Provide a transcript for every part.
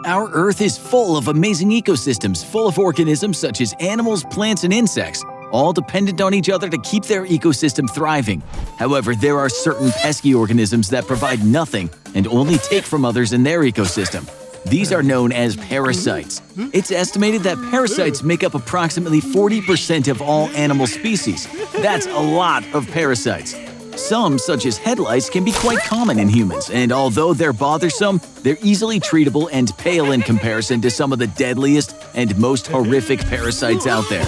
Our Earth is full of amazing ecosystems, full of organisms such as animals, plants, and insects, all dependent on each other to keep their ecosystem thriving. However, there are certain pesky organisms that provide nothing and only take from others in their ecosystem. These are known as parasites. It's estimated that parasites make up approximately 40% of all animal species. That's a lot of parasites. Some, such as head lice, can be quite common in humans, and although they're bothersome, they're easily treatable and pale in comparison to some of the deadliest and most horrific parasites out there.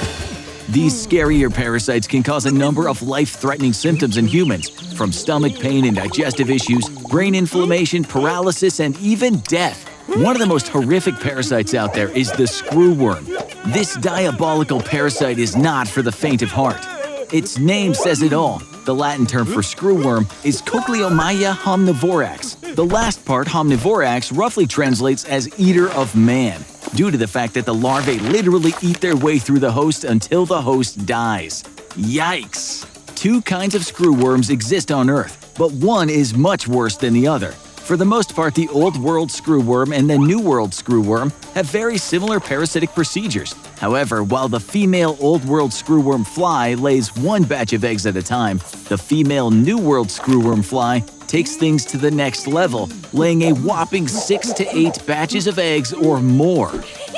These scarier parasites can cause a number of life-threatening symptoms in humans, from stomach pain and digestive issues, brain inflammation, paralysis, and even death. One of the most horrific parasites out there is the screwworm. This diabolical parasite is not for the faint of heart. Its name says it all. The Latin term for screwworm is Cochleomya omnivorax. The last part, omnivorax, roughly translates as eater of man, due to the fact that the larvae literally eat their way through the host until the host dies. Yikes! 2 kinds of screwworms exist on Earth, but one is much worse than the other. For the most part, the Old World screwworm and the New World screwworm have very similar parasitic procedures. However, while the female Old World screwworm fly lays 1 batch of eggs at a time, the female New World screwworm fly takes things to the next level, laying a whopping 6 to 8 batches of eggs or more.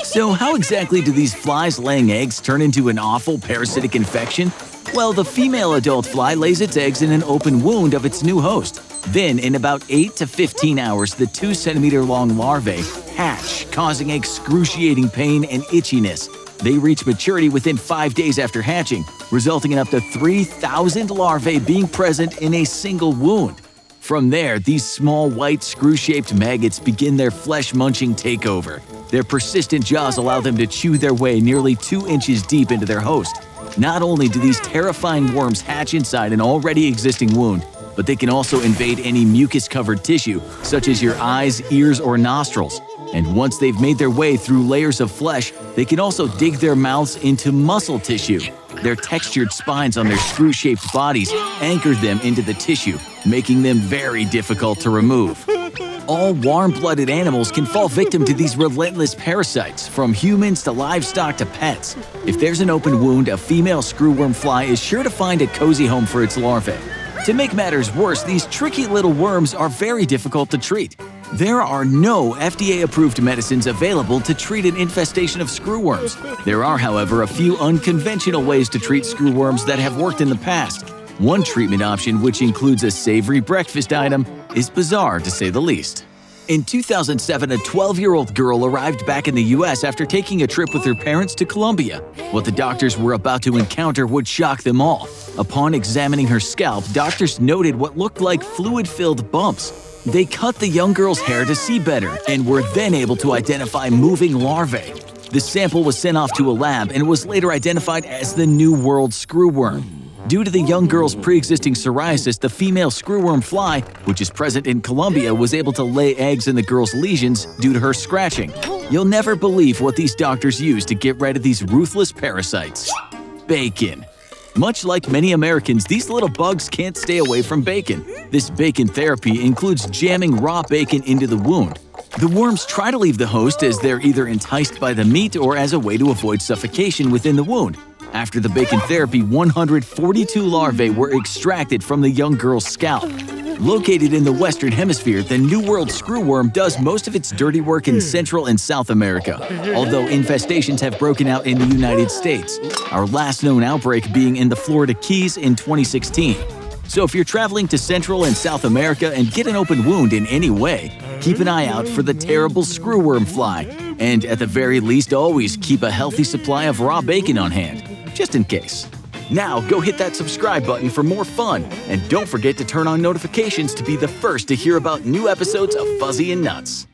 So how exactly do these flies laying eggs turn into an awful parasitic infection? Well, the female adult fly lays its eggs in an open wound of its new host. Then, in about 8 to 15 hours, the 2-centimeter-long larvae hatch, causing excruciating pain and itchiness. They reach maturity within 5 days after hatching, resulting in up to 3,000 larvae being present in a single wound. From there, these small white screw-shaped maggots begin their flesh-munching takeover. Their persistent jaws allow them to chew their way nearly 2 inches deep into their host. Not only do these terrifying worms hatch inside an already existing wound, but they can also invade any mucus-covered tissue, such as your eyes, ears, or nostrils. And once they've made their way through layers of flesh, they can also dig their mouths into muscle tissue. Their textured spines on their screw-shaped bodies anchor them into the tissue, making them very difficult to remove. All warm-blooded animals can fall victim to these relentless parasites, from humans to livestock to pets. If there's an open wound, a female screwworm fly is sure to find a cozy home for its larvae. To make matters worse, these tricky little worms are very difficult to treat. There are no FDA-approved medicines available to treat an infestation of screwworms. There are, however, a few unconventional ways to treat screwworms that have worked in the past. One treatment option, which includes a savory breakfast item, is bizarre to say the least. In 2007, a 12-year-old girl arrived back in the U.S. after taking a trip with her parents to Colombia. What the doctors were about to encounter would shock them all. Upon examining her scalp, doctors noted what looked like fluid-filled bumps. They cut the young girl's hair to see better and were then able to identify moving larvae. The sample was sent off to a lab and was later identified as the New World screwworm. Due to the young girl's pre-existing psoriasis, the female screwworm fly, which is present in Colombia, was able to lay eggs in the girl's lesions due to her scratching. You'll never believe what these doctors use to get rid of these ruthless parasites. Bacon. Much like many Americans, these little bugs can't stay away from bacon. This bacon therapy includes jamming raw bacon into the wound. The worms try to leave the host as they're either enticed by the meat or as a way to avoid suffocation within the wound. After the bacon therapy, 142 larvae were extracted from the young girl's scalp. Located in the Western Hemisphere, the New World screwworm does most of its dirty work in Central and South America, although infestations have broken out in the United States, our last known outbreak being in the Florida Keys in 2016. So if you're traveling to Central and South America and get an open wound in any way, keep an eye out for the terrible screwworm fly, and at the very least always keep a healthy supply of raw bacon on hand, just in case. Now go hit that subscribe button for more fun, and don't forget to turn on notifications to be the first to hear about new episodes of Fuzzy and Nutz.